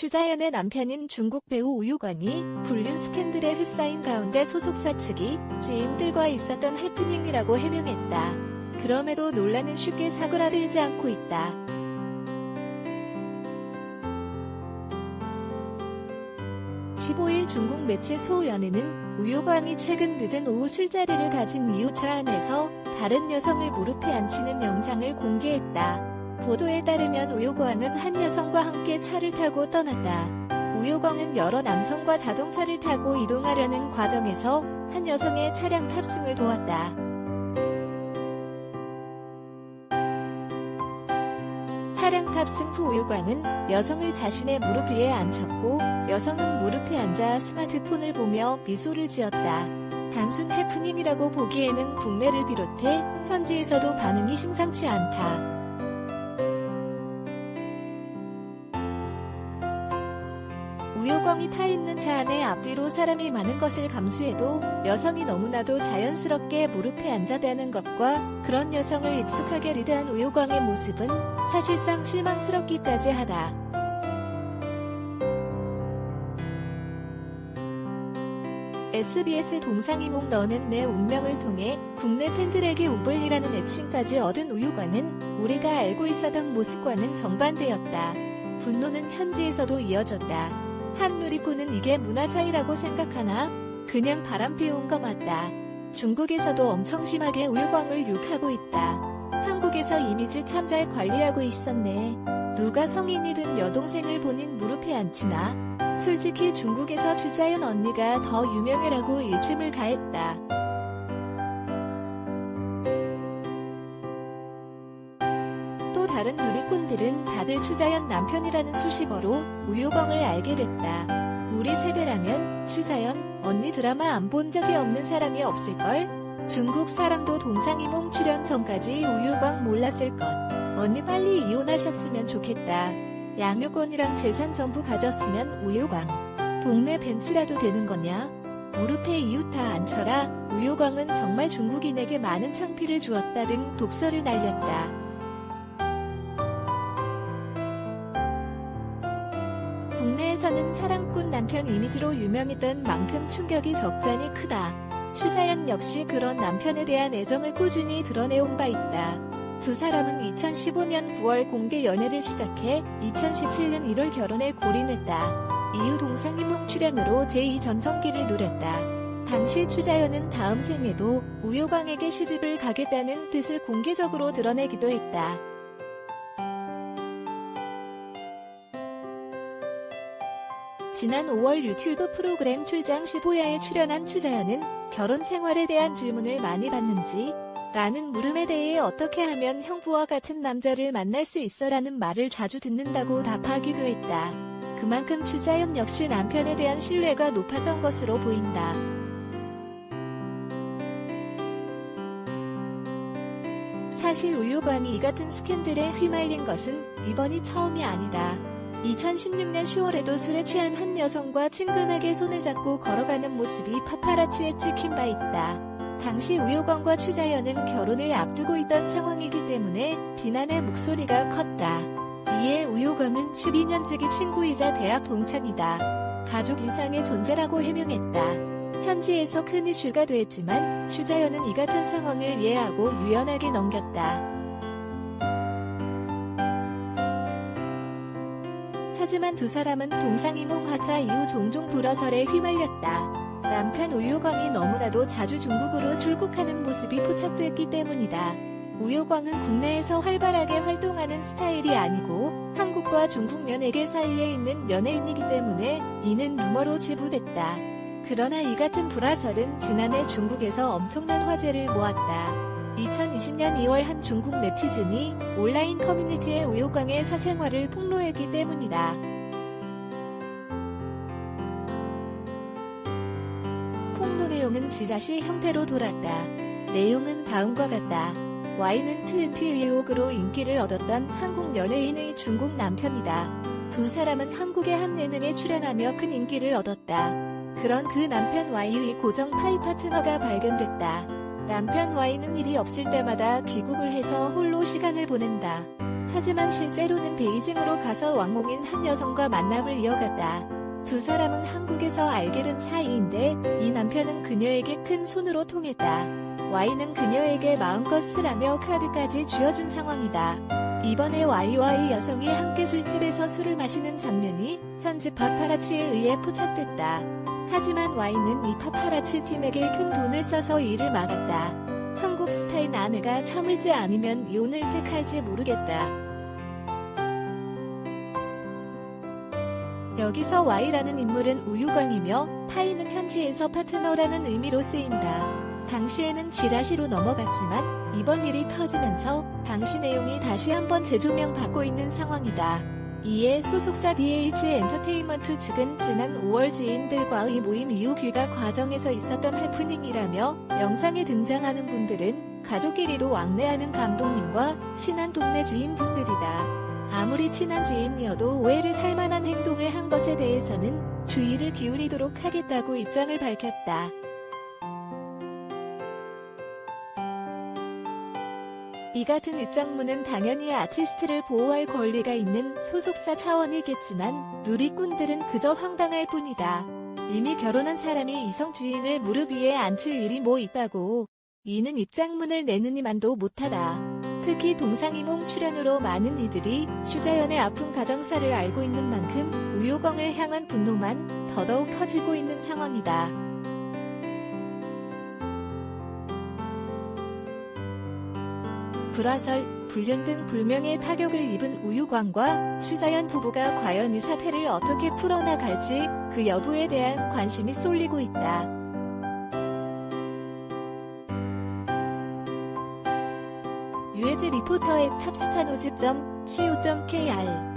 추자연의 남편인 중국 배우 우효광이 불륜 스캔들에 휩싸인 가운데 소속사 측이 지인들과 있었던 해프닝이라고 해명했다. 그럼에도 논란은 쉽게 사그라들지 않고 있다. 15일 중국 매체 소연에는 우효광이 최근 늦은 오후 술자리를 가진 이후 차 안에서 다른 여성을 무릎에 앉히는 영상을 공개했다. 보도에 따르면 우효광은 한 여성과 함께 차를 타고 떠났다. 우효광은 여러 남성과 자동차를 타고 이동하려는 과정에서 한 여성의 차량 탑승을 도왔다. 차량 탑승 후 우효광은 여성을 자신의 무릎 위에 앉혔고 여성은 무릎에 앉아 스마트폰을 보며 미소를 지었다. 단순 해프닝이라고 보기에는 국내를 비롯해 현지에서도 반응이 심상치 않다. 우효광이 타 있는 차 안에 앞뒤로 사람이 많은 것을 감수해도 여성이 너무나도 자연스럽게 무릎에 앉아대는 것과 그런 여성을 익숙하게 리드한 우효광의 모습은 사실상 실망스럽기까지 하다. SBS 동상이몽 너는 내 운명을 통해 국내 팬들에게 우블리라는 애칭까지 얻은 우효광은 우리가 알고 있었던 모습과는 정반대였다. 분노는 현지에서도 이어졌다. 한 누리꾼은 이게 문화 차이라고 생각하나? 그냥 바람 피운 거 맞다. 중국에서도 엄청 심하게 우효광을 욕하고 있다. 한국에서 이미지 참 잘 관리하고 있었네. 누가 성인이 된 여동생을 본인 무릎에 앉히나? 솔직히 중국에서 추자연 언니가 더 유명해라고 일침을 가했다. 또 다른 누리꾼들은 다들 추자연 남편이라는 수식어로 우효광을 알게 됐다. 우리 세대라면 추자연 언니 드라마 안 본 적이 없는 사람이 없을걸? 중국 사람도 동상이몽 출연 전까지 우효광 몰랐을 것. 언니 빨리 이혼하셨으면 좋겠다. 양육권이랑 재산 전부 가졌으면 우효광. 동네 벤치라도 되는 거냐? 무릎에 이웃 다 앉혀라. 우효광은 정말 중국인에게 많은 창피를 주었다 등 독설을 날렸다. 국내에서는 사랑꾼 남편 이미지로 유명했던 만큼 충격이 적잖이 크다. 추자연 역시 그런 남편에 대한 애정을 꾸준히 드러내온 바 있다. 두 사람은 2015년 9월 공개 연애를 시작해 2017년 1월 결혼에 골인했다. 이후 동상이몽 출연으로 제2전성기를 누렸다. 당시 추자연은 다음 생에도 우효광에게 시집을 가겠다는 뜻을 공개적으로 드러내기도 했다. 지난 5월 유튜브 프로그램 출장 15야에 출연한 추자연은 결혼 생활에 대한 질문을 많이 받는지 라는 물음에 대해 어떻게 하면 형부와 같은 남자를 만날 수 있어 라는 말을 자주 듣는다고 답하기도 했다. 그만큼 추자연 역시 남편에 대한 신뢰가 높았던 것으로 보인다. 사실 우효광이 이 같은 스캔들에 휘말린 것은 이번이 처음이 아니다. 2016년 10월에도 술에 취한 한 여성과 친근하게 손을 잡고 걸어가는 모습이 파파라치에 찍힌 바 있다. 당시 우효광과 추자연은 결혼을 앞두고 있던 상황이기 때문에 비난의 목소리가 컸다. 이에 우효광은 12년지기 친구이자 대학 동창이다. 가족 이상의 존재라고 해명했다. 현지에서 큰 이슈가 됐지만 추자연은 이 같은 상황을 이해하고 유연하게 넘겼다. 하지만 두 사람은 동상이몽 하차 이후 종종 불화설에 휘말렸다. 남편 우효광이 너무나도 자주 중국으로 출국하는 모습이 포착됐기 때문이다. 우효광은 국내에서 활발하게 활동하는 스타일이 아니고 한국과 중국 연예계 사이에 있는 연예인이기 때문에 이는 루머로 지부됐다. 그러나 이 같은 불화설은 지난해 중국에서 엄청난 화제를 모았다. 2020년 2월 한 중국 네티즌이 온라인 커뮤니티에 우효광의 사생활을 폭로했기 때문이다. 폭로 내용은 지라시 형태로 돌았다. 내용은 다음과 같다. Y는 트위터 의혹으로 인기를 얻었던 한국 연예인의 중국 남편이다. 두 사람은 한국의 한 예능에 출연하며 큰 인기를 얻었다. 그런 그 남편 Y의 고정 파이 파트너가 발견됐다. 남편 Y는 일이 없을 때마다 귀국을 해서 홀로 시간을 보낸다. 하지만 실제로는 베이징으로 가서 왕홍인 한 여성과 만남을 이어갔다. 두 사람은 한국에서 알게 된 사이인데 이 남편은 그녀에게 큰 손으로 통했다. Y는 그녀에게 마음껏 쓰라며 카드까지 쥐어준 상황이다. 이번에 Y와 이 여성이 함께 술집에서 술을 마시는 장면이 현지 파파라치에 의해 포착됐다. 하지만 Y는 이 파파라치 팀에게 큰 돈을 써서 이를 막았다. 한국 스타인 아내가 참을지 아니면 이혼을 택할지 모르겠다. 여기서 Y라는 인물은 우유광이며 파이는 현지에서 파트너라는 의미로 쓰인다. 당시에는 지라시로 넘어갔지만 이번 일이 터지면서 당시 내용이 다시 한번 재조명받고 있는 상황이다. 이에 소속사 BH 엔터테인먼트 측은 지난 5월 지인들과의 모임 이후 귀가 과정에서 있었던 해프닝이라며 영상에 등장하는 분들은 가족끼리도 왕래하는 감독님과 친한 동네 지인분들이다. 아무리 친한 지인이어도 오해를 살 만한 행동을 한 것에 대해서는 주의를 기울이도록 하겠다고 입장을 밝혔다. 이 같은 입장문은 당연히 아티스트를 보호할 권리가 있는 소속사 차원이겠지만 누리꾼들은 그저 황당할 뿐이다. 이미 결혼한 사람이 이성 지인을 무릎 위에 앉힐 일이 뭐 있다고. 이는 입장문을 내느니만도 못하다. 특히 동상이몽 출연으로 많은 이들이 슈자연의 아픈 가정사를 알고 있는 만큼 우효광을 향한 분노만 더더욱 커지고 있는 상황이다. 불화설, 불륜 등 불명예 타격을 입은 우유광과 슈자연 부부가 과연 이 사태를 어떻게 풀어나갈지 그 여부에 대한 관심이 쏠리고 있다. 유해지 리포터의 탑스타노즈.co.kr